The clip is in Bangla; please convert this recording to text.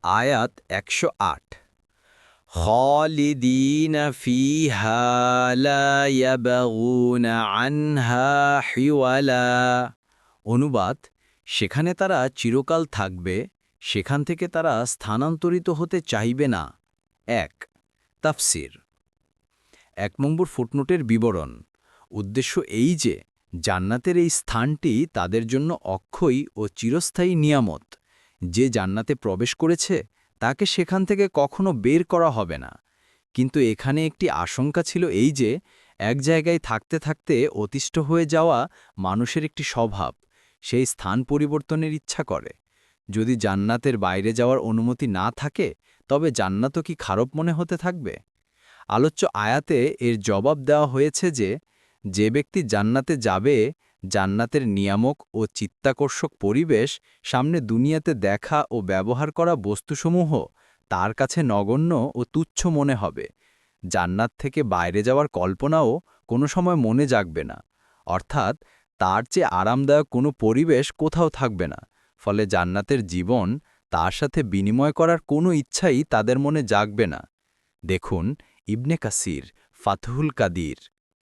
আয়াত ১০৮ খালিদিনা ফিহা লা ইয়াবগুনা আনহা হিওয়ালা। অনুবাদ, সেখানে তারা চিরকাল থাকবে, সেখান থেকে তারা স্থানান্তরিত হতে চাইবে না। ১ তাফসির ১ নম্বর ফুটনোটের বিবরণ। উদ্দেশ্য এই যে জান্নাতের এই স্থানটি তাদের জন্য অক্ষয় ও চিরস্থায়ী নিয়ামত। যে জান্নাতে প্রবেশ করেছে তাকে সেখান থেকে কখনো বের করা হবে না। কিন্তু এখানে একটি আশঙ্কা ছিল এই যে এক জায়গায় থাকতে থাকতে অতিষ্ঠ হয়ে যাওয়া মানুষের একটি স্বভাব, সেই স্থান পরিবর্তনের ইচ্ছা করে। যদি জান্নাতের বাইরে যাওয়ার অনুমতি না থাকে তবে জান্নাতও কি খারাপ মনে হতে থাকবে? আলোচ্য আয়াতে এর জবাব দেওয়া হয়েছে যে যে ব্যক্তি জান্নাতে যাবে, জান্নাতের নিয়ামক ও চিত্তাকর্ষক পরিবেশ, সামনে দুনিয়াতে দেখা ও ব্যবহার করা বস্তুসমূহ তার কাছে নগণ্য ও তুচ্ছ মনে হবে। জান্নাত থেকে বাইরে যাওয়ার কল্পনাও কোনো সময় মনে জাগবে না। অর্থাৎ তার চেয়ে আরামদায়ক কোনো পরিবেশ কোথাও থাকবে না। ফলে জান্নাতের জীবন, তার সাথে বিনিময় করার কোনো ইচ্ছাই তাদের মনে জাগবে না। দেখুন ইবনে কাসির, ফাতহুল কাদির।